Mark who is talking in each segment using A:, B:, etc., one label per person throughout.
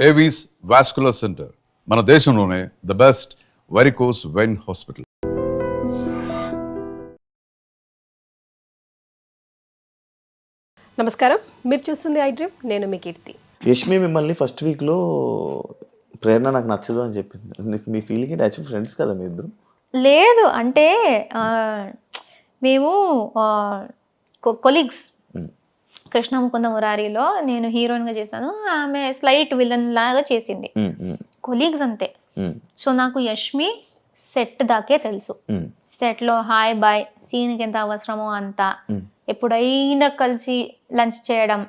A: Avis vascular centre మన దేశంలోనే the best varicose vein hospital.
B: నమస్కారం, మీరు చూస్తుంది ఐ డ్రీమ్. నేను మీ కీర్తి.
C: యష్మి మిమ్మల్ని ఫస్ట్ వీక్లో ప్రేరణ నాకు నచ్చదు అని చెప్పింది. మీ ఫీలింగ్ ఏంటి? యాక్చువల్ ఫ్రెండ్స్ కదా మీ ఇద్దరు?
D: లేదు అంటే మేము కొలీగ్స్. కృష్ణ ముకుంద మురారిలో నేను హీరోయిన్గా చేశాను, ఆమె స్లైట్ విలన్ లాగా చేసింది. కొలీగ్స్ అంతే. సో నాకు యష్మి సెట్ దాకే తెలుసు. సెట్లో హాయ్ బాయ్, సీన్కి ఎంత అవసరమో అంత, ఎప్పుడైనా కలిసి లంచ్ చేయడం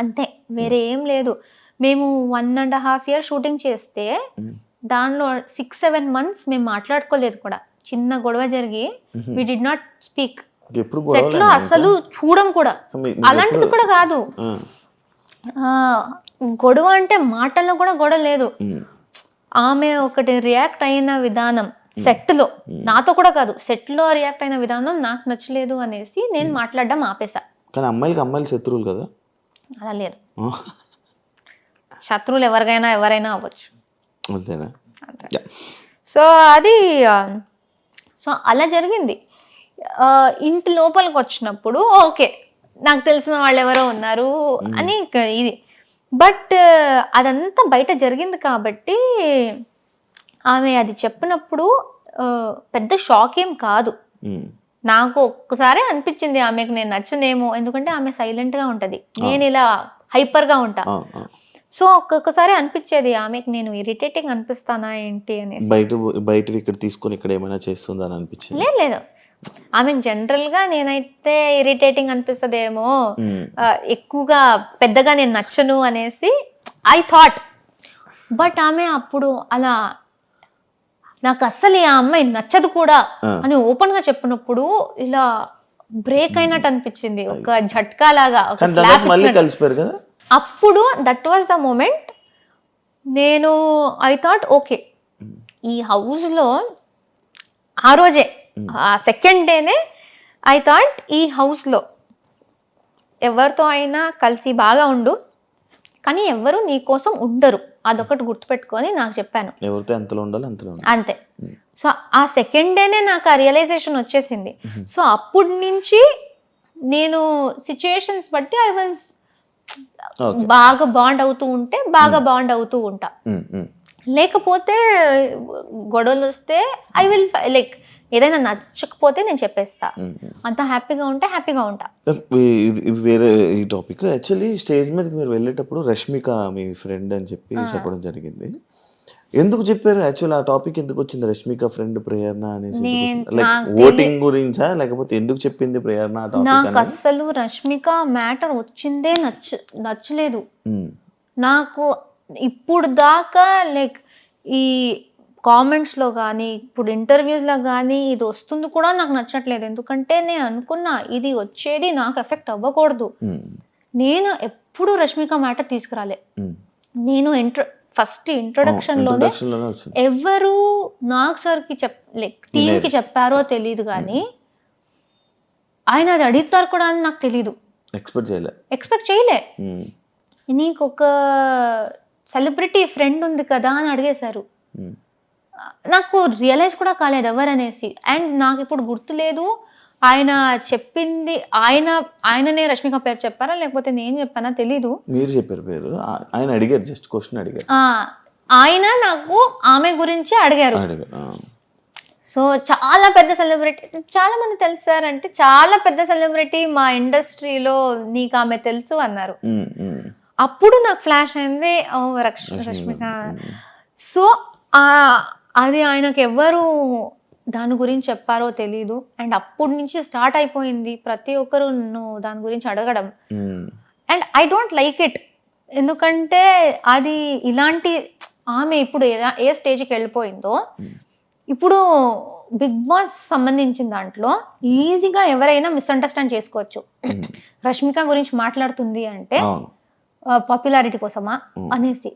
D: అంతే, వేరే ఏం లేదు. మేము 1.5 years షూటింగ్ చేస్తే దానిలో 6-7 months మేము మాట్లాడుకోలేదు కూడా. చిన్న గొడవ జరిగి we did not speak. Set లో అసలు చూడం కూడా, అలాంటిది కూడా కాదు. గొడవ అంటే మాటల్లో కూడా గొడవ లేదు. ఆమె ఒకటి రియాక్ట్ అయిన విధానం సెట్ లో, నాతో కూడా కాదు, సెట్ లో రియాక్ట్ అయిన విధానం నాకు నచ్చలేదు అనేసి నేను మాట్లాడడం ఆపేసా.
C: కానీ అమ్మాయిలు శత్రువులు కదా?
D: అలా లేదు, శత్రువులు ఎవరైనా అవ్వచ్చు.
C: అంతేనా?
D: సో అది సో అలా జరిగింది. ఇంటి లోపలికి వచ్చినప్పుడు ఓకే, నాకు తెలిసిన వాళ్ళు ఎవరో ఉన్నారు అని ఇది. బట్ అదంతా బయట జరిగింది కాబట్టి ఆమె అది చెప్పినప్పుడు పెద్ద షాక్ ఏం కాదు. నాకు ఒక్కసారి అనిపించింది ఆమెకు నేను నచ్చనేమో, ఎందుకంటే ఆమె సైలెంట్గా ఉంటుంది, నేను ఇలా హైపర్గా ఉంటా. సో ఒక్కొక్కసారి అనిపించేది ఆమెకు నేను ఇరిటేటింగ్ అనిపిస్తానా ఏంటి అని.
C: బయట ఇక్కడ తీసుకొని ఇక్కడ ఏమైనా చేస్తుందని అనిపించింది?
D: లేదు, ఆమెకు జనరల్ గా నేనైతే ఇరిటేటింగ్ అనిపిస్తుందేమో, ఎక్కువగా పెద్దగా నేను నచ్చను అనేసి ఐ థాట్. బట్ ఆమె అప్పుడు అలా నాకు అస్సలు ఆ అమ్మాయి నచ్చదు కూడా అని ఓపెన్ గా చెప్పినప్పుడు ఇలా బ్రేక్ అయినట్టు అనిపించింది, ఒక झटका లాగా, ఒక స్లాప్ ఇచ్చినట్టు. అప్పుడు దట్ వాజ్ ద మూమెంట్. నేను ఐ థాట్ ఓకే, ఈ హౌస్ లో ఆ రోజే, ఆ సెకండ్ డేనే ఐ థాట్ ఈ హౌస్లో ఎవరితో అయినా కలిసి బాగా ఉండు, కానీ ఎవరు నీ కోసం ఉండరు, అదొకటి గుర్తుపెట్టుకొని నాకు చెప్పాను.
C: ఎవరితో ఎంతలో ఉండాలి అంతలో
D: అంతే. సో ఆ సెకండ్ డేనే నాకు ఆ రియలైజేషన్ వచ్చేసింది. సో అప్పటి నుంచి నేను సిచ్యుయేషన్స్ బట్టి ఐ వాజ్ బాగా బాండ్ అవుతూ ఉంటే బాగా బాండ్ అవుతూ ఉంటా. లేకపోతే గొడవలు వస్తే ఐ విల్ లైక్ ఏదైనా నచ్చకపోతే నేను చెప్పేస్తా, అంత హ్యాపీగా ఉంటే హ్యాపీగా ఉంటా.
C: వేరే ఈ టాపిక్. యాక్చువల్లీ స్టేజ్ మీద మీరు వెళ్ళేటప్పుడు రష్మిక మీ ఫ్రెండ్ అని చెప్పడం జరిగింది. ఎందుకు చెప్పారు? యాక్చువల్ ఆ టాపిక్ ఎందుకు వచ్చింది? రష్మిక ఫ్రెండ్ ప్రేరణ అనేసి లైక్ ఓటింగ్ గురించా, లేకపోతే ఎందుకు చెప్పింది ప్రేరణ ఆ టాపిక్?
D: నాకు అసలు రష్మిక మ్యాటర్ వచ్చిందే నచ్చలేదు నాకు ఇప్పుడు దాకా. లైక్ ఈ కామెంట్స్లో కానీ ఇప్పుడు ఇంటర్వ్యూస్లో కానీ ఇది వస్తుంది కూడా నాకు నచ్చట్లేదు. ఎందుకంటే నేను అనుకున్నా ఇది వచ్చేది నాకు ఎఫెక్ట్ అవ్వకూడదు. నేను ఎప్పుడు రష్మిక మ్యాటర్ తీసుకురాలే. నేను ఫస్ట్ ఇంట్రొడక్షన్లోనే ఎవరు నాగ్ సార్కి లైక్ టీమ్కి చెప్పారో తెలియదు, కానీ ఆయన అది అడుగుతారు కూడా అని నాకు తెలీదు, ఎక్స్పెక్ట్ చేయలే. నీకు ఒక సెలబ్రిటీ ఫ్రెండ్ ఉంది కదా అని అడిగేశారు. నాకు రియలైజ్ కూడా కాలేదు ఎవరనేసి. అండ్ నాకు ఇప్పుడు గుర్తులేదు ఆయన చెప్పింది, ఆయననే రష్మిక పేరు చెప్పారా లేకపోతే నేను చెప్పానా తెలీదు.
C: మీరు చెప్పారు పేరు, ఆయన అడిగారు, జస్ట్ క్వశ్చన్ అడిగారు.
D: ఆయన నాకు ఆమె గురించి అడిగారు. సో చాలా పెద్ద సెలబ్రిటీ, చాలా మంది తెలుసారంటే చాలా పెద్ద సెలబ్రిటీ మా ఇండస్ట్రీలో, నీకు ఆమె తెలుసు అన్నారు. అప్పుడు నాకు ఫ్లాష్ అయింది, ఓ రష్మిక. సో అది ఆయనకు ఎవరు దాని గురించి చెప్పారో తెలీదు. అండ్ అప్పటి నుంచి స్టార్ట్ అయిపోయింది ప్రతి ఒక్కరు దాని గురించి అడగడం. And I don't like it, ఎందుకంటే అది ఇలాంటి ఆమె ఇప్పుడు ఏ స్టేజ్కి వెళ్ళిపోయిందో, ఇప్పుడు బిగ్ బాస్ సంబంధించిన దాంట్లో ఈజీగా ఎవరైనా మిస్అండర్స్టాండ్ చేసుకోవచ్చు. రష్మిక గురించి మాట్లాడుతుంది అంటే పాపులారిటీ కోసమా అనేసి.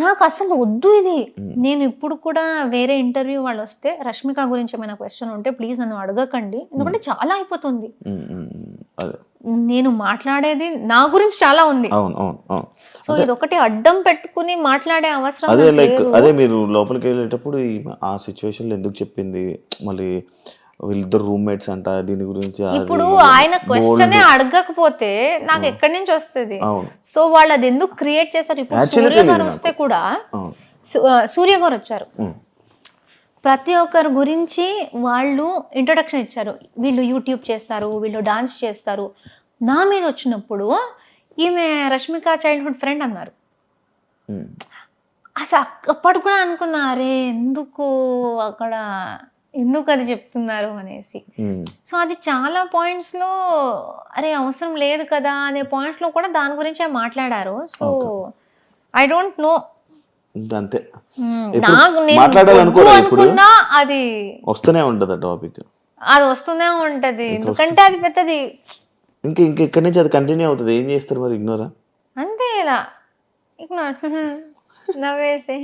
D: నాకు అసలు వద్దు ఇది. నేను ఇప్పుడు కూడా వేరే ఇంటర్వ్యూ వాళ్ళు వస్తే రష్మిక గురించి ఏమైనా క్వశ్చన్ ఉంటే ప్లీజ్ నన్ను అడగకండి, ఎందుకంటే చాలా అయిపోతుంది. నేను మాట్లాడేది నా గురించి చాలా ఉంది.
C: అవును అవును అవును.
D: సో ఇది ఒకటి అడ్డం పెట్టుకుని మాట్లాడే అవసరం
C: అదే
D: నాకు
C: లైక్
D: లేదు.
C: అదే మీరు లోపలికి వెళ్ళేటప్పుడు ఆ సిచ్యువేషన్లో ఎందుకు చెప్పింది, మళ్ళీ వీళ్ళిద్దరు రూమ్మేట్స్ అంట, దీని గురించి అది
D: ఇప్పుడు
C: ఇది
D: ఆయన క్వశ్చనే
C: bold.
D: అడగకపోతే నాకు ఎక్కడి నుంచి వస్తుంది?
C: అవును
D: సో వాళ్ళు అది ఎందుకు క్రియేట్ చేశారు? ఇప్పుడు
C: Actually
D: సూర్య గారు
C: తెలీదు
D: వస్తే
C: నాకు.
D: కూడా
C: అవును.
D: సూర్య గారు వచ్చారు,
C: ఉమ్.
D: ప్రతి ఒక్కరి గురించి వాళ్ళు ఇంట్రొడక్షన్ ఇచ్చారు. వీళ్ళు యూట్యూబ్ చేస్తారు, వీళ్ళు డాన్స్ చేస్తారు. నా మీద వచ్చినప్పుడు ఈమె రష్మిక చైల్డ్హుడ్ ఫ్రెండ్ అన్నారు.
C: ఉమ్.
D: అసలు అప్పటి కూడా అనుకున్నా, అరే ఎందుకు అక్కడ ఎందుకు అది చెప్తున్నారు అనేసి.
C: ఉమ్.
D: సో అది చాలా పాయింట్స్లో అరే అవసరం లేదు కదా అనే పాయింట్స్లో కూడా దాని గురించే మాట్లాడారు. సో ఐ డోంట్ నో,
C: అంతే
D: నాకు నేను
C: మాట్లాడాలనుకోరా
D: వద్దు
C: ఇప్పుడు?
D: అనుకున్నా అది
C: వస్తూనే ఉంటుంది ఆ టాపిక్.
D: అది వస్తూనే ఉంటది, ఎందుకంటే అది పెద్దది.
C: ఇంక ఇక్కడి నుంచి అది కంటిన్యూ అవుతుంది. ఏం చేస్తారు మరి? ఇగ్నోరా?
D: అంతే, ఇలా ఇగ్నోర్ నవ్వేసి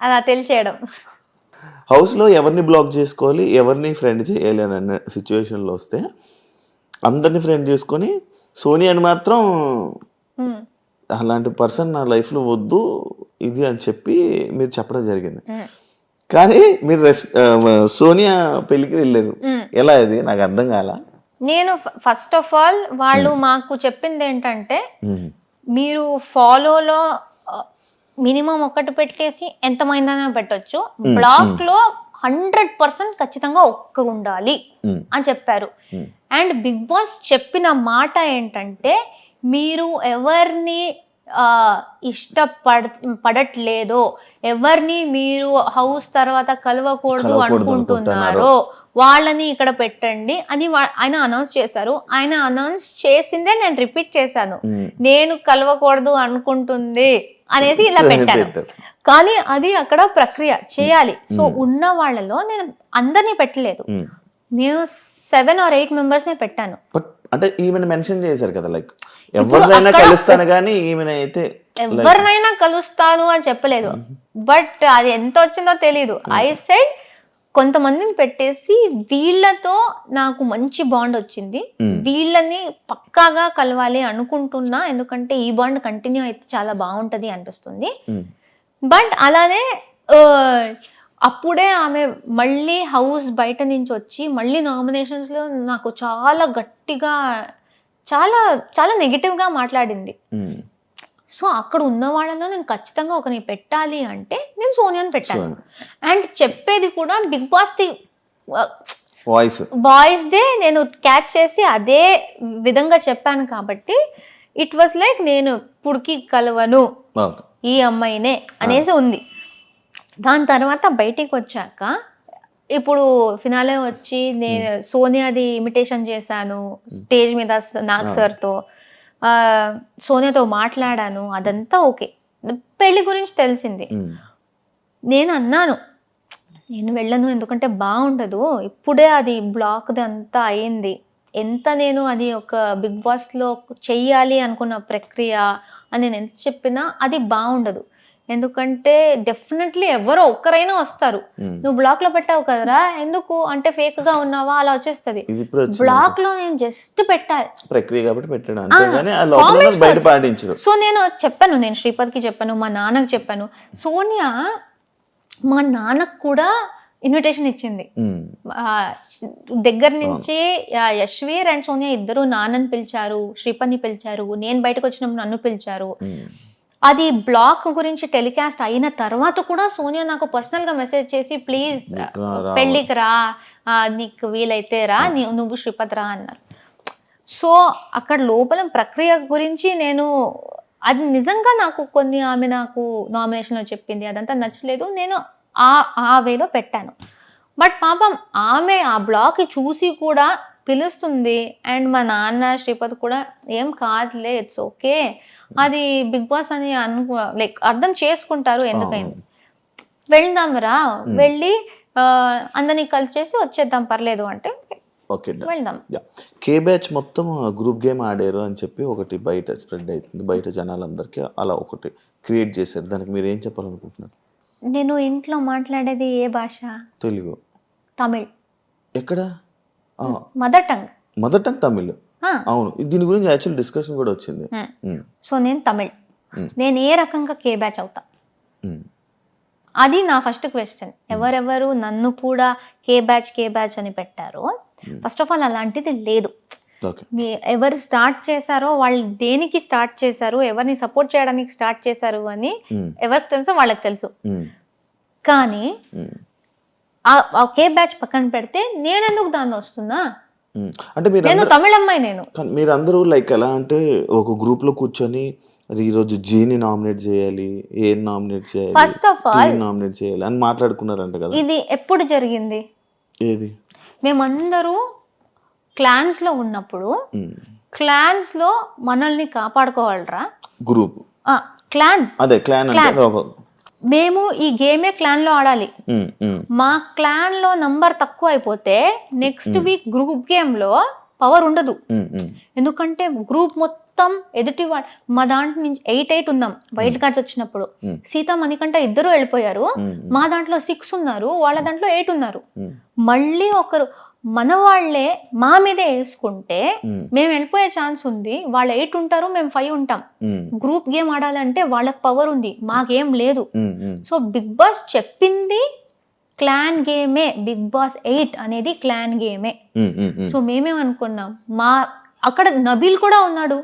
D: అలా తెలిసేయడం.
C: హౌస్లో ఎవరిని బ్లాక్ చేసుకోవాలి, ఎవరిని ఫ్రెండ్ చేయాలి అని అన్న సిచ్యువేషన్లో వస్తే అందరినీ ఫ్రెండ్ చేసుకొని సోనియాని మాత్రం
D: ఉమ్,
C: అలాంటి పర్సన్ నా లైఫ్లో వద్దు ఇది అని చెప్పి మీరు చెప్పడం జరిగింది.
D: ఉమ్,
C: కానీ మీరు సోనియా పెళ్ళికి వెళ్ళారు.
D: ఉమ్.
C: ఎలా ఇది నాకు అర్థం కాల.
D: నేను ఫస్ట్ ఆఫ్ ఆల్ వాళ్ళు మాకు చెప్పింది ఏంటంటే, మీరు ఫాలోలో మినిమం ఒకటి పెట్టేసి ఎంతమైందనే పెట్టొచ్చు, బ్లాక్ లో 100% ఖచ్చితంగా ఒక్కరు ఉండాలి అని చెప్పారు. అండ్ బిగ్ బాస్ చెప్పిన మాట ఏంటంటే, మీరు ఎవరిని పడట్లేదో, ఎవరిని మీరు హౌస్ తర్వాత కలవకూడదు అనుకుంటున్నారో వాళ్ళని ఇక్కడ పెట్టండి అని ఆయన అనౌన్స్ చేశారు. ఆయన అనౌన్స్ చేసిందే నేను రిపీట్ చేశాను, నేను కలవకూడదు అనుకుంటుంది అనేసి ఇలా పెట్టాను. కానీ అది అక్కడ ప్రక్రియ చేయాలి. సో ఉన్న వాళ్ళలో నేను అందరినీ పెట్టలేదు, నేను 7 or 8 members నే పెట్టాను.
C: బట్ అంటే ఈమెను మెన్షన్ చేశారు కదా, లైక్ ఎవరినైనా కలుస్తాను కానీ ఈమెను అయితే
D: ఎవరినైనా కలుస్తాను అని చెప్పలేదు. బట్ అది ఎంత వచ్చిందో తెలీదు. ఐ సెడ్ కొంతమందిని పెట్టేసి వీళ్ళతో నాకు మంచి బాండ్ వచ్చింది, వీళ్ళని పక్కాగా కలవాలి అనుకుంటున్నా, ఎందుకంటే ఈ బాండ్ కంటిన్యూ అయితే చాలా బాగుంటది అనిపిస్తుంది. బట్ అలానే అప్పుడే ఆమె మళ్ళీ హౌస్ బయట నుంచి వచ్చి మళ్ళీ నామినేషన్స్ లో నాకు చాలా గట్టిగా చాలా చాలా నెగిటివ్ గా మాట్లాడింది. సో అక్కడ ఉన్న వాళ్ళలో నేను ఖచ్చితంగా ఒకరిని పెట్టాలి అంటే నేను సోనియాని పెట్టాను. అండ్ చెప్పేది కూడా బిగ్ బాస్ ది వాయిస్ దే నేను క్యాచ్ చేసి అదే విధంగా చెప్పాను కాబట్టి ఇట్ వాస్ లైక్ నేను ఇప్పుడుకి కలవను ఈ అమ్మాయినే అనేసి ఉంది. దాని తర్వాత బయటికి వచ్చాక ఇప్పుడు ఫినాలే వచ్చి నేను సోనియాది ఇమిటేషన్ చేశాను స్టేజ్ మీద నాగ్ సార్తో, సోనియాతో మాట్లాడాను, అదంతా ఓకే. పెళ్లి గురించి తెలిసింది. నేను అన్నాను నేను వెళ్ళను, ఎందుకంటే బాగుండదు, ఇప్పుడే అది బ్లాక్ది అంతా అయింది, ఎంత నేను అది ఒక బిగ్ బాస్లో చెయ్యాలి అనుకున్న ప్రక్రియ అని నేను ఎంత చెప్పినా అది బాగుండదు. ఎందుకంటే డెఫినెట్లీ ఎవరో ఒక్కరైనా వస్తారు, నువ్వు బ్లాక్ లో పెట్టావు కదరా ఎందుకు అంటే ఫేక్ గా ఉన్నావా అలా వచ్చేస్తుంది. బ్లాక్ లో నేను జస్ట్ పెట్టాలి
C: ప్రక్రియ కాబట్టి పెట్టాను అంతేగాని ఆ లోపల బయట పాటించరు.
D: సో నేను చెప్పాను, నేను శ్రీపద్కి చెప్పాను, మా నాన్నకి చెప్పాను. సోనియా మా నాన్నకు కూడా ఇన్విటేషన్ ఇచ్చింది. దగ్గర నుంచి యశ్వీర్ అండ్ సోనియా ఇద్దరు నాన్నని పిలిచారు, శ్రీపద్ని పిలిచారు, నేను బయటకు వచ్చినప్పుడు నన్ను పిలిచారు. అది బ్లాక్ గురించి టెలికాస్ట్ అయిన తర్వాత కూడా సోనియా నాకు పర్సనల్ గా మెసేజ్ చేసి ప్లీజ్ పెళ్ళికి రా, నీకు వీలైతే రా, నువ్వు శ్రీపద్ రా అన్నారు. సో అక్కడ లోపల ప్రక్రియ గురించి నేను అది నిజంగా నాకు కొన్ని ఆమె నాకు నామినేషన్లో చెప్పింది అదంతా నచ్చలేదు, నేను ఆ వేలో పెట్టాను. బట్ పాపం ఆమె ఆ బ్లాక్ చూసి కూడా పిలుస్తుంది. అండ్ మా నాన్న శ్రీపద్ కూడా ఏం కాదులే, ఇట్స్ ఓకే, అది బిగ్ బాస్ అని లైక్ అర్థం చేసుకుంటారు, ఎందుకైంది వెళ్దాం రా, వెళ్ళి అందరినీ కలిసి చేసి వచ్చేద్దాం పర్లేదు అంటే వెళ్దాం.
C: కే బ్యాచ్ మొత్తం గ్రూప్ గేమ్ ఆడారు అని చెప్పి ఒకటి బయట స్ప్రెడ్ అవుతుంది, బయట జనాలందరికీ అలా ఒకటి క్రియేట్ చేశారు. దానికి మీరు ఏం చెప్పాలనుకుంటున్నారు?
D: నేను ఇంట్లో మాట్లాడేది ఏ భాష?
C: తెలుగు.
D: తమిళ్.
C: ఎక్కడ?
D: Mother tongue.
C: Mother tongue Tamil. అవును దీని గురించి యాక్చువల్ డిస్కషన్ కూడా వచ్చింది.
D: సో నేను తమిళ్, నేను ఏ రకంగా కే బ్యాచ్ అవుతా? అది నా ఫస్ట్ క్వశ్చన్. ఎవరెవరు నన్ను కూడా కే బ్యాచ్ అని పెట్టారో, ఫస్ట్ ఆఫ్ ఆల్ అలాంటిది లేదు. ఎవరు స్టార్ట్ చేశారో వాళ్ళు దేనికి స్టార్ట్ చేశారు, ఎవరిని సపోర్ట్ చేయడానికి స్టార్ట్ చేశారు అని ఎవరికి తెలుసో వాళ్ళకి తెలుసు. కానీ ఆ కే బ్యాచ్ పక్కన పెడితే నేను ఎందుకు దానిలో వస్తున్నా?
C: అంటే
D: నేను తమిళ అమ్మాయి.
C: మీరు అందరూ లైక్ ఎలా అంటే ఒక గ్రూప్ లో కూర్చొని ఈరోజు జీని నామినేట్ చేయాలి, ఏ నామినేట్ చేయాలి,
D: ఫస్ట్ ఆఫ్ ఆల్
C: నామినేట్ చేయాలి అని మాట్లాడుకున్నారంట కదా.
D: ఇది ఎప్పుడు జరిగింది?
C: ఏది?
D: మేమందరూ క్లాన్స్ లో ఉన్నప్పుడు, క్లాన్స్ లో మనల్ని కాపాడుకోవాలరా
C: గ్రూప్
D: క్లాన్స్,
C: అదే క్లాన్ అంటే
D: మేము ఈ గేమే క్లాన్ లో ఆడాలి. మా క్లాన్ లో నంబర్ తక్కువ అయిపోతే నెక్స్ట్ వీక్ గ్రూప్ గేమ్ లో పవర్ ఉండదు. ఎందుకంటే గ్రూప్ మొత్తం ఎదుటి మా దాంట్లో నుంచి 8 ఉన్నాం వైల్డ్ కార్డ్స్ వచ్చినప్పుడు. సీత మణికంఠ ఇద్దరు వెళ్ళిపోయారు. మా దాంట్లో 6 ఉన్నారు, వాళ్ళ దాంట్లో 8 ఉన్నారు. మళ్ళీ ఒకరు మన వాళ్ళే మా మీదే వేసుకుంటే మేము వెళ్ళిపోయే ఛాన్స్ ఉంది. వాళ్ళు 8 ఉంటారు, మేము 5 ఉంటాం. గ్రూప్ గేమ్ ఆడాలంటే వాళ్ళకి పవర్ ఉంది, మాకేం లేదు. సో బిగ్ బాస్ చెప్పింది క్లాన్ గేమే, బిగ్ బాస్ 8 అనేది క్లాన్ గేమే. సో మేమేమనుకున్నాం, అక్కడ నబీల్ కూడా ఉన్నాడు.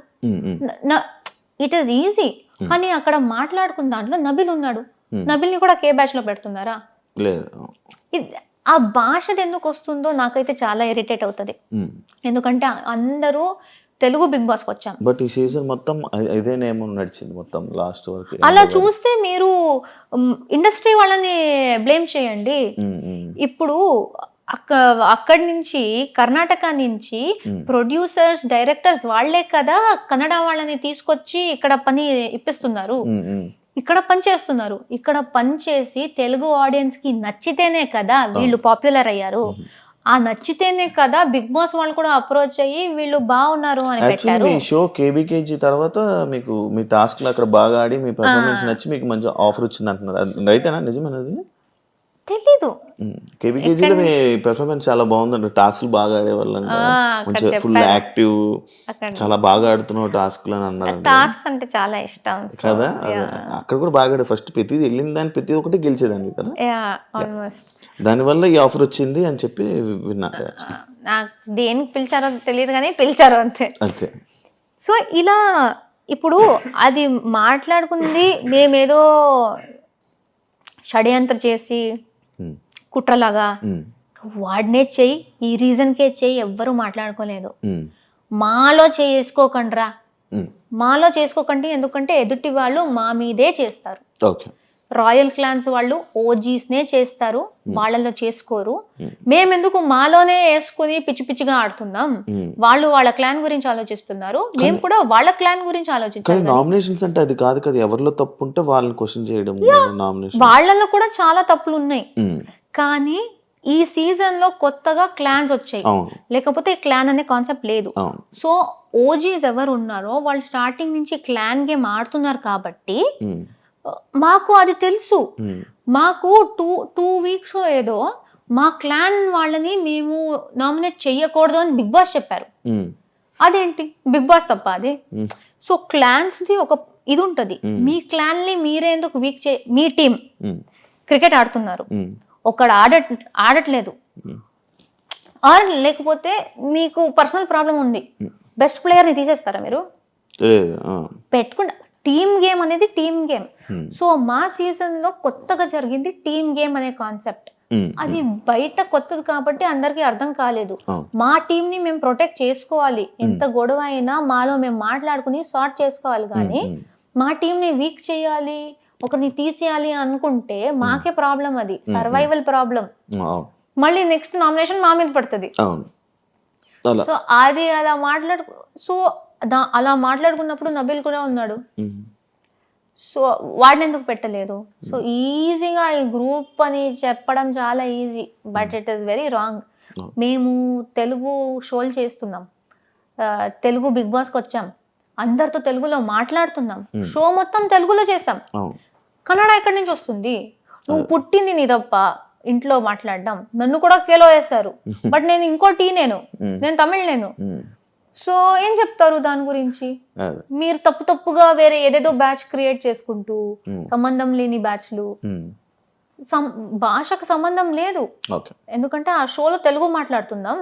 D: It is easy. కానీ అక్కడ మాట్లాడుకున్న దాంట్లో నబీల్ ఉన్నాడు. నబీల్ని కూడా కే బ్యాచ్ లో పెడుతున్నారా? ఆ భాషది ఎందుకు వస్తుందో నాకైతే చాలా ఇరిటేట్ అవుతుంది. ఎందుకంటే అందరూ తెలుగు బిగ్ బాస్కి వచ్చాం,
C: బట్ ఈ సీజన్ మొత్తం ఇదే నేమ్ నడిచింది మొత్తం లాస్ట్ వరకు.
D: అలా చూస్తే మీరు ఇండస్ట్రీ వాళ్ళని బ్లేమ్ చేయండి. ఇప్పుడు అక్కడి నుంచి కర్ణాటక నుంచి ప్రొడ్యూసర్స్, డైరెక్టర్స్ వాళ్లే కదా కన్నడ వాళ్ళని తీసుకొచ్చి ఇక్కడ పని ఇప్పిస్తున్నారు, ఇక్కడ పని చేస్తున్నారు. ఇక్కడ పని చేసి తెలుగు ఆడియన్స్ కి నచ్చితేనే కదా వీళ్ళు పాపులర్ అయ్యారు. ఆ నచ్చితేనే కదా బిగ్ బాస్ వాళ్ళు కూడా అప్రోచ్ అయ్యి వీళ్ళు బాగున్నారు అని పెట్టారు.
C: మీ షో కేబీకేజీ తర్వాత మీకు మీ టాస్క్ లో అక్కడ బాగా ఆడి మీ పర్ఫార్మెన్స్ నచ్చి మీకు మంచి ఆఫర్ వచ్చింది అంటున్నారు, రైటేనా? నిజమేనది?
D: తెలీదు.
C: కేబీకేజీలో మీ పెర్ఫార్మెన్స్ చాలా బాగుందండి, టాస్క్లు బాగా ఆడేవాళ్ళంట, మంచిగా ఫుల్ యాక్టివ్, చాలా బాగా ఆడుతున్నావు టాస్క్లు అని అన్నారు.
D: టాస్క్స్ అంటే చాలా ఇష్టం
C: కదా. అక్కడ కూడా బాగా ఆడే, ఫస్ట్ ప్రతిదీ వెళ్ళిన దాన్ని ప్రతి ఒక్కటి గెలిచేదాన్ని కదా. దానివల్ల ఈ ఆఫర్ వచ్చింది అని చెప్పి విన్నా.
D: నాకు దేనికి పిలిచారో తెలియదు కానీ పిలిచారు అంతే
C: అంతే.
D: సో ఇలా ఇప్పుడు అది మాట్లాడుకుంది మేమేదో షడ్యంత్ర చేసి కుట్రలాగా వాడినే చెయ్యి, ఈ రీజన్కే చెయ్యి, ఎవ్వరూ మాట్లాడుకోలేదు. మాలో చేసుకోకండ్రా, మాలో చేసుకోకండి. ఎందుకంటే ఎదుటి వాళ్ళు మా మీదే చేస్తారు. రాయల్ క్లాన్స్ వాళ్ళు ఓజీస్నే చేస్తారు, వాళ్ళలో చేసుకోరు. మేమెందుకు మాలోనే వేసుకుని పిచ్చి పిచ్చిగా ఆడుతున్నాం? వాళ్ళు వాళ్ళ క్లాన్ గురించి ఆలోచిస్తున్నారు, మేము కూడా వాళ్ళ క్లాన్ గురించి ఆలోచించాలి.
C: నామినేషన్స్ అంటే అది కాదు కదా, ఎవరిలో తప్పు ఉంటే వాళ్ళని క్వశ్చన్ చేయడం.
D: వాళ్ళలో కూడా చాలా తప్పులు ఉన్నాయి. కానీ ఈ సీజన్ లో కొత్తగా క్లాన్స్ వచ్చాయి, లేకపోతే క్లాన్ అనే కాన్సెప్ట్ లేదు. సో ఓజీస్ ఎవరు ఉన్నారో వాళ్ళు స్టార్టింగ్ నుంచి క్లాన్ గేమ్ ఆడుతున్నారు కాబట్టి మాకు అది తెలుసు. మాకు టూ వీక్స్ ఏదో మా క్లాన్ వాళ్ళని మేము నామినేట్ చెయ్యకూడదు అని బిగ్ బాస్ చెప్పారు. అదేంటి బిగ్ బాస్ తప్ప అది? సో క్లాన్స్ ది ఒక ఇది ఉంటది, మీ క్లాన్ ని మీరే ఎందుకు వీక్ మీ టీం క్రికెట్ ఆడుతున్నారు, ఒకడు ఆడట్లేదు, ఆర్ లేకపోతే మీకు పర్సనల్ ప్రాబ్లం ఉంది, బెస్ట్ ప్లేయర్ ని తీసేస్తారా మీరు? పెట్టుకుంటా. టీమ్ గేమ్ అనేది టీమ్ గేమ్. సో మా సీజన్ లో కొత్తగా జరిగింది టీమ్ గేమ్ అనే కాన్సెప్ట్. అది బయట కొత్తది కాబట్టి అందరికి అర్థం కాలేదు. మా టీం ని మేము ప్రొటెక్ట్ చేసుకోవాలి, ఎంత గొడవ అయినా మాలో మేము మాట్లాడుకుని సార్ట్ చేసుకోవాలి. కానీ మా టీం ని వీక్ చేయాలి, ఒకరిని తీసేయాలి అనుకుంటే మాకే ప్రాబ్లం, అది సర్వైవల్ ప్రాబ్లం. మళ్ళీ నెక్స్ట్ నామినేషన్ మా మీద పడుతుంది. సో అది అలా మాట్లాడుకున్నప్పుడు నబీల్ కూడా ఉన్నాడు. సో వాడిని ఎందుకు పెట్టలేదు? సో ఈజీగా ఈ గ్రూప్ అని చెప్పడం చాలా easy, but it is very wrong. మేము తెలుగు షోలు చేస్తున్నాం, తెలుగు బిగ్ బాస్కి వచ్చాం, అందరితో తెలుగులో మాట్లాడుతున్నాం, షో మొత్తం తెలుగులో చేసాం. కన్నడ ఎక్కడి నుంచి వస్తుంది? నువ్వు పుట్టింది నీ తప్ప ఇంట్లో మాట్లాడడం. నన్ను కూడా కేలో వేశారు, బట్ నేను ఇంకో నేను తమిళ్. సో ఏం చెప్తారు దాని గురించి?
C: అదే.
D: మీరు తప్పుగా వేరే ఏదేదో బ్యాచ్ క్రియేట్ చేసుకుంటూ సంబంధం లేని బ్యాచ్లు, భాషకు సంబంధం లేదు.
C: ఓకే.
D: ఎందుకంటే ఆ షోలో తెలుగు మాట్లాడుతున్నాం,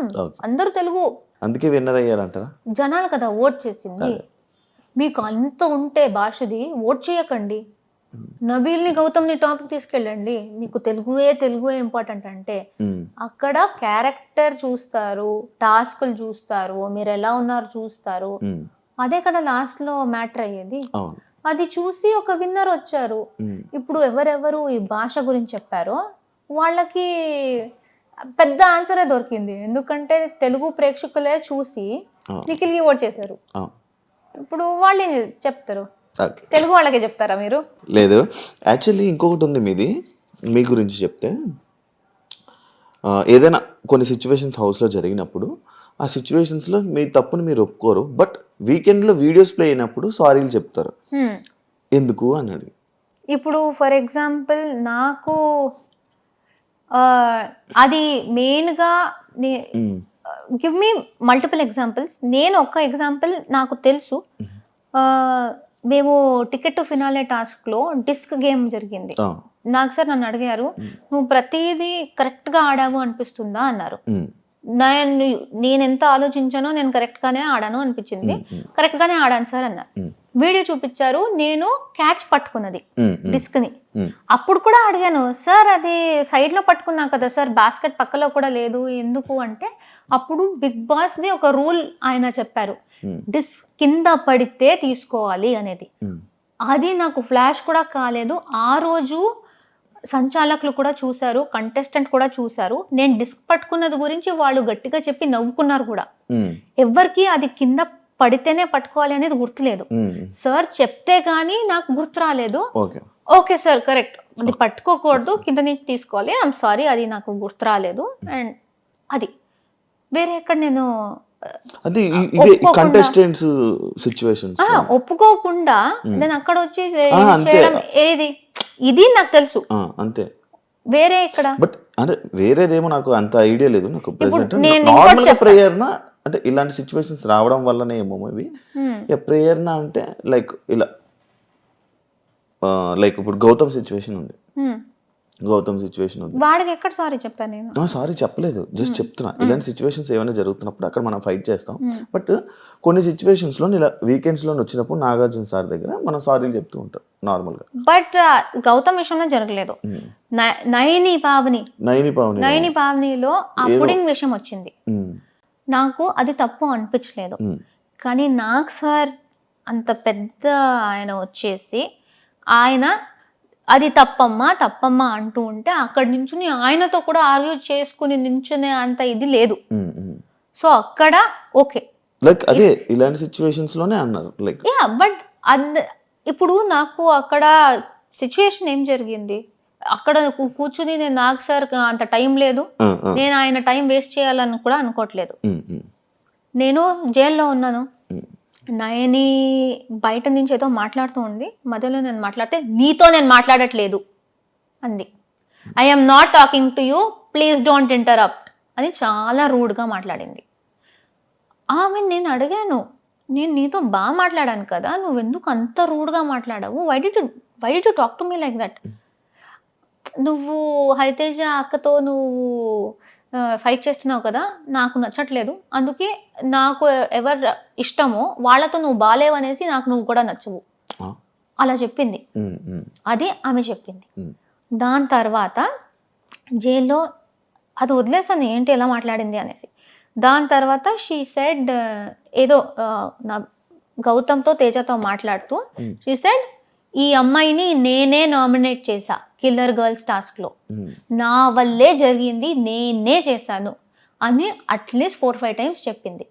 D: అందరూ తెలుగు,
C: అందుకే విన్నర్ అయ్యారంటారా?
D: జనాలు కదా ఓట్ చేసింది. మీకు అంత ఉంటే భాషది ఓట్ చేయకండి. నబీల్ని గౌతమ్ని టాపిక్ తీసుకెళ్ళండి. మీకు తెలుగుయే ఇంపార్టెంట్ అంటే అక్కడ క్యారెక్టర్ చూస్తారు, టాస్క్లు చూస్తారు, మీరు ఎలా ఉన్నారు చూస్తారు. అదే కదా లాస్ట్ లో మ్యాటర్ అయ్యేది. అది చూసి ఒక విన్నర్ వచ్చారు. ఇప్పుడు ఎవరెవరు ఈ భాష గురించి చెప్పారో వాళ్ళకి పెద్ద ఆన్సరే దొరికింది. ఎందుకంటే తెలుగు ప్రేక్షకులే చూసి నిఖిల్కి ఓట్ చేశారు. ఇప్పుడు వాళ్ళు ఏం చెప్తారు? తెలుగు వాళ్ళకే చెప్తారా మీరు?
C: లేదు, యాక్చువల్లీ ఇంకొకటి ఉంది మీది. మీ గురించి చెప్తే ఏదైనా కొన్ని సిచ్యువేషన్స్ హౌస్లో జరిగినప్పుడు ఆ సిచ్యువేషన్స్లో మీ తప్పుని మీరు ఒప్పుకోరు, బట్ వీకెండ్లో వీడియోస్ ప్లే అయినప్పుడు సారీలు చెప్తారు. ఎందుకు అని అడిగి.
D: ఇప్పుడు ఫర్ ఎగ్జాంపుల్ నాకు అది మెయిన్గా గివ్ మీ మల్టిపుల్ ఎగ్జాంపుల్స్. నేను ఒక ఎగ్జాంపుల్ నాకు తెలుసు. మేము టికెట్ టు ఫినాలే టాస్క్లో డిస్క్ గేమ్ జరిగింది. నాకు సార్ నన్ను అడిగారు, నువ్వు ప్రతిదీ కరెక్ట్గా ఆడావు అనిపిస్తుందా అన్నారు. నేను ఎంత ఆలోచించానో నేను కరెక్ట్గానే ఆడాను అనిపించింది. కరెక్ట్గానే ఆడాను సార్ అన్నారు. వీడియో చూపించారు, నేను క్యాచ్ పట్టుకున్నది డిస్క్ని. అప్పుడు కూడా అడిగాను, సార్ అది సైడ్లో పట్టుకున్నా కదా సార్, బాస్కెట్ పక్కలో కూడా లేదు ఎందుకు అంటే, అప్పుడు బిగ్ బాస్ది ఒక రూల్ ఆయన చెప్పారు, డిస్క్ కింద పడితే తీసుకోవాలి అనేది. అది నాకు ఫ్లాష్ కూడా కాలేదు. ఆ రోజు సంచాలకులు కూడా చూశారు, కంటెస్టెంట్ కూడా చూశారు. నేను డిస్క్ పట్టుకున్నది గురించి వాళ్ళు గట్టిగా చెప్పి నవ్వుకున్నారు కూడా. ఎవరికి అది కింద పడితేనే పట్టుకోవాలి అనేది గుర్తులేదు. సార్ చెప్తే గానీ నాకు గుర్తు రాలేదు. ఓకే సార్ కరెక్ట్, అది పట్టుకోకూడదు, కింద నుంచి తీసుకోవాలి, ఐఎమ్ సారీ, అది నాకు గుర్తు రాలేదు. అండ్ అది వేరే ఎక్కడ నేను ఒప్పుకోకుండా నేను అక్కడ వచ్చి చేయడం ఏది, ఇది నాకు తెలుసు
C: అంతే.
D: వేరే ఇక్కడ
C: బట్ అంటే వేరేదేమో నాకు అంత ఐడియా లేదు. నాకు నార్మల్ ప్రేయర్నా అంటే ఇలాంటి సిచ్యువేషన్స్ రావడం వల్లనే ఏమో ఇవి. ప్రేయర్నా అంటే లైక్ ఇలా లైక్ ఇప్పుడు గౌతమ్ సిచ్యువేషన్ ఉంది.
D: వాడికి ఎక్కడ సారీ చెప్పాను నేను?
C: సారీ చెప్పలేదు, జస్ట్ చెప్తున్నా. ఇలాంటి సిచ్యువేషన్స్ ఏమైనా జరుగుతున్నప్పుడు అక్కడ మనం ఫైట్ చేస్తాం. బట్ కొన్ని సిచ్యువేషన్స్ లో ఇలా వీకెండ్స్ లో వచ్చినప్పుడు నాగార్జున సార్ దగ్గర మనం సారీలు చెప్తూ ఉంటాం నార్మల్ గా.
D: బట్ గౌతమ్ విషయంలో జరగలేదు. నయని పావనిలో ఆ పుడింగ్ విషయం వచ్చింది. నాకు అది తప్పు అనిపించలేదు, కానీ నాకు సార్ అంత పెద్ద ఆయన వచ్చేసి ఆయన అది తప్పమ్మా అంటూ ఉంటే అక్కడి నుంచి ఆయనతో కూడా ఆర్గ్యూ చేసుకుని నించునే అంత ఇది లేదు. సో అక్కడ ఓకే,
C: లైక్ అదే ఇలాంటి సిచ్యువేషన్స్ లోనే అన్నారు లైక్.
D: యా, బట్ ఇప్పుడు నాకు అక్కడ సిచ్యువేషన్ ఏం జరిగింది, అక్కడ కూర్చుని నేను నాకు సార్ అంత టైం లేదు, నేను ఆయన టైం వేస్ట్ చేయాలని కూడా అనుకోవట్లేదు. నేను జైల్లో ఉన్నాను, నయని బయట నుంచి ఏదో మాట్లాడుతూ ఉంది, మధ్యలో నేను మాట్లాడితే నీతో నేను మాట్లాడట్లేదు అంది. I'm not talking to you, please don't interrupt అని చాలా రూడ్గా మాట్లాడింది. ఆమె నేను అడిగాను, నేను నీతో బాగా మాట్లాడాను కదా, నువ్వెందుకు అంత రూడ్గా మాట్లాడావు, why did you talk to me like that? నువ్వు హరితేజ అక్కతో నువ్వు ఫైట్ చేస్తున్నావు కదా, నాకు నచ్చట్లేదు, అందుకే నాకు ఎవరు ఇష్టమో వాళ్ళతో నువ్వు బాలేవనేసి నాకు నువ్వు కూడా నచ్చవు అలా చెప్పింది. అది ఆమె చెప్పింది. దాని తర్వాత జైల్లో అది వదిలేసాను ఏంటి ఎలా మాట్లాడింది అనేసి. దాని తర్వాత షీ సెడ్ ఏదో నా గౌతమ్తో తేజతో మాట్లాడుతూ షీ సెడ్, ఈ అమ్మాయిని నేనే నామినేట్ చేశా కిల్లర్ గర్ల్స్ టాస్క్లో, నా వల్లే జరిగింది, నేనే చేశాను అని అట్లీస్ట్ 4-5 times చెప్పింది.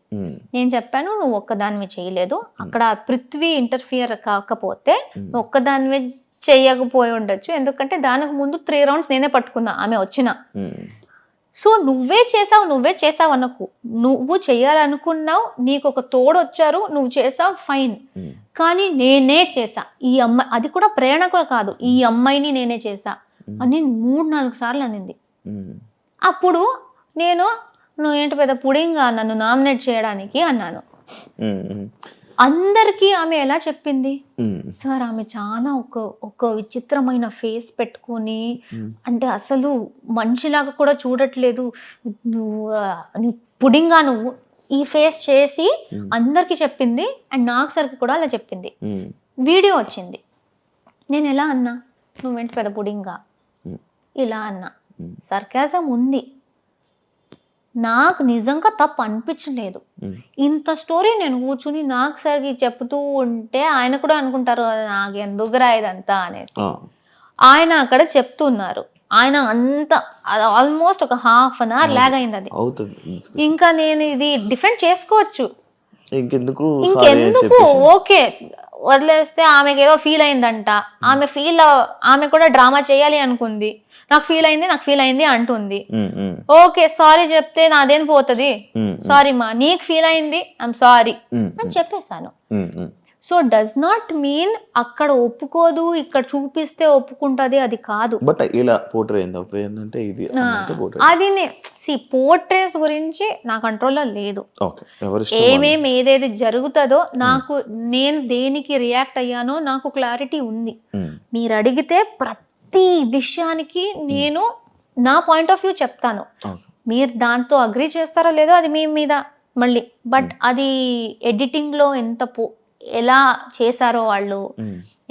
D: నేను చెప్పాను, నువ్వు ఒక్కదానివి చేయలేదు, అక్కడ పృథ్వీ ఇంటర్ఫియర్ కాకపోతే ఒక్కదానివే చేయకపోయి ఉండొచ్చు, ఎందుకంటే దానికి ముందు 3 rounds నేనే పట్టుకున్నా ఆమె వచ్చిన. సో నువ్వే చేసావు అనకు, నువ్వు చేయాలనుకున్నావు, నీకు ఒక తోడు వచ్చారు, నువ్వు చేసావు ఫైన్, కానీ నేనే చేసా ఈ అమ్మాయి, అది కూడా ప్రేరణ కూడా కాదు, ఈ అమ్మాయిని నేనే చేసా అని 3-4 సార్లు అనింది. అప్పుడు నేను, నువ్వు ఏంటి పెద్ద పుడింగా నన్ను నామినేట్ చేయడానికి అన్నాను. అందరికీ ఆమె ఎలా చెప్పింది సార్, ఆమె చాలా ఒక విచిత్రమైన ఫేస్ పెట్టుకొని, అంటే అసలు మనిషిలాగా కూడా చూడట్లేదు, నువ్వు పుడింగా నువ్వు ఈ ఫేస్ చేసి అందరికి చెప్పింది. అండ్ నాకు సరికి కూడా అలా చెప్పింది. వీడియో వచ్చింది. నేను ఎలా అన్నా, నువ్వేంటి పెద్ద పుడింగా ఇలా అన్నా. సర్కాజం ఉంది. నాకు నిజంగా తప్పు అనిపించలేదు. ఇంత స్టోరీ నేను కూర్చుని నాకు సరికి చెప్తూ ఉంటే ఆయన కూడా అనుకుంటారు నాకు ఎందుకురా ఇదంతా అనేసి. ఆయన అక్కడ చెప్తున్నారు. ఆయన అంత ఆల్మోస్ట్ ఒక ½ an hour లాగ్ అయింది. అది ఇంకా నేను ఇది డిఫెండ్ చేసుకోవచ్చు, ఇంకెందుకు ఓకే వదిలేస్తే. ఆమెకి ఏదో ఫీల్ అయిందంట, ఆమె కూడా డ్రామా చేయాలి అనుకుంది. నాకు ఫీల్ అయింది అంటుంది. ఓకే సారీ చెప్తే నాదేం పోతుంది, సారీ మా నీకు ఫీల్ అయింది ఐఎమ్ సారీ అని చెప్పేశాను. సో డస్ నాట్ మీన్ అక్కడ ఒప్పుకోదు, ఇక్కడ చూపిస్తే ఒప్పుకుంటది, అది కాదు.
C: బట్ ఇలా పోర్ట్రే అంటే ఇది
D: అది పోర్ట్రేస్ గురించి నా కంట్రోల్లో లేదు. ఏదేది జరుగుతుందో నాకు, నేను దేనికి రియాక్ట్ అయ్యానో నాకు క్లారిటీ ఉంది. మీరు అడిగితే ప్రతి విషయానికి నేను నా పాయింట్ ఆఫ్ వ్యూ చెప్తాను. మీరు దాంతో అగ్రీ చేస్తారో లేదో అది మీ మీద మళ్ళీ. బట్ అది ఎడిటింగ్ లో ఎలా చేశారో వాళ్ళు,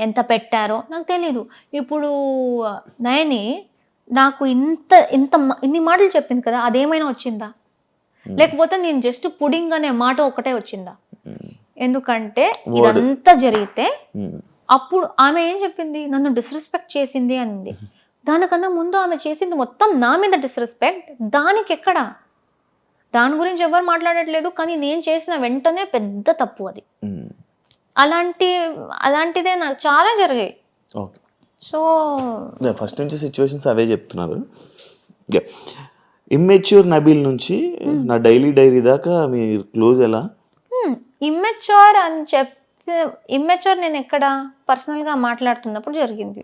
D: ఎంత పెట్టారో నాకు తెలీదు. ఇప్పుడు నయని నాకు ఇన్ని మాటలు చెప్పింది కదా, అదేమైనా వచ్చిందా? లేకపోతే నేను జస్ట్ పుడింగ్ అనే మాట ఒకటే వచ్చిందా? ఎందుకంటే ఇదంతా జరిగితే అప్పుడు ఆమె ఏం చెప్పింది, నన్ను డిస్రెస్పెక్ట్ చేసింది అనింది. దానికన్నా ముందు ఆమె చేసింది మొత్తం నా మీద డిస్రెస్పెక్ట్. దానికి ఎక్కడ, దాని గురించి ఎవరు మాట్లాడట్లేదు. కానీ నేను చేసిన వెంటనే పెద్ద తప్పు అది. అలాంటిదే నాకు చాలా జరిగాయి. సో
C: ఫస్ట్ నుంచి సిచ్యువేషన్స్ అవే చెప్తున్నారు. ఇమ్మెచ్యూర్ నబీల్ నుంచి నా డైరీ దాకా మీ క్లోజ్ ఎలా?
D: ఇమ్మెచ్యూర్ అని ఇమ్మెచ్యూర్ నేను ఎక్కడ పర్సనల్ గా మాట్లాడుతున్నప్పుడు జరిగింది.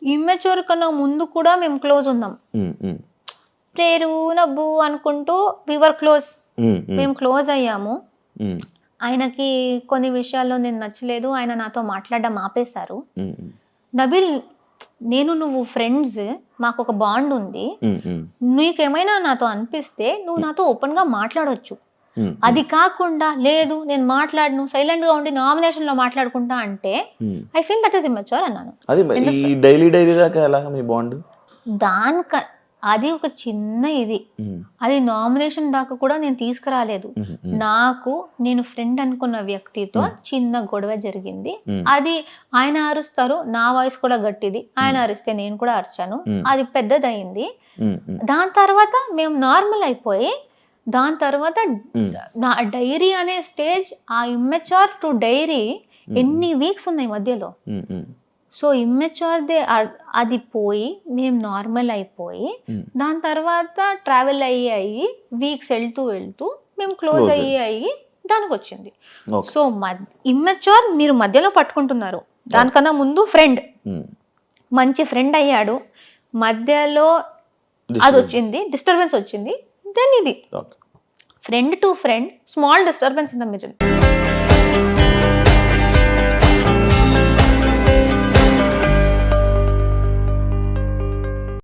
D: ఇమ్మెచ్యూర్ కన్నా ముందు కూడా మేము క్లోజ్ ఉన్నాం. పేరు నవ్వు అనుకుంటూ వివర్ క్లోజ్. మేము క్లోజ్ అయ్యాము. ఆయనకి కొన్ని విషయాల్లో నేను నచ్చలేదు, ఆయన నాతో మాట్లాడడం ఆపేశారు. నబీల్, నువ్వు ఫ్రెండ్స్, మాకు ఒక బాండ్ ఉంది. నీకేమైనా నాతో అనిపిస్తే నువ్వు నాతో ఓపెన్ గా మాట్లాడొచ్చు. అది కాకుండా లేదు నేను మాట్లాడను, సైలెంట్ గా ఉండి నామినేషన్ లో మాట్లాడుకుంటా అంటే I feel that is immature అన్నాను. అది ఒక చిన్న ఇది, అది నామినేషన్ దాకా కూడా నేను తీసుకురాలేదు. నేను ఫ్రెండ్ అనుకున్న వ్యక్తితో చిన్న గొడవ జరిగింది. అది ఆయన అరుస్తారు, నా వాయిస్ కూడా గట్టిది, ఆయన అరిస్తే నేను కూడా అరిచాను, అది పెద్దదయింది. దాని తర్వాత మేము నార్మల్ అయిపోయి, దాని తర్వాత నా డైరీ అనే స్టేజ్, ఆ ఇమ్మెచ్యూర్ టు డైరీ ఎన్ని వీక్స్ ఉన్నాయి మధ్యలో. సో ఇమ్మెచ్యూర్దే అది పోయి మేము నార్మల్ అయిపోయి, దాని తర్వాత ట్రావెల్ అయ్యి వీక్స్ వెళ్తూ మేము క్లోజ్ అయ్యి దానికి వచ్చింది. సో ఇమ్మెచ్యూర్ మీరు మధ్యలో పట్టుకుంటున్నారు. దానికన్నా ముందు ఫ్రెండ్, మంచి ఫ్రెండ్ అయ్యాడు, మధ్యలో అది వచ్చింది, డిస్టర్బెన్స్ వచ్చింది. దెన్ ఇది friend to friend, small disturbance in the middle.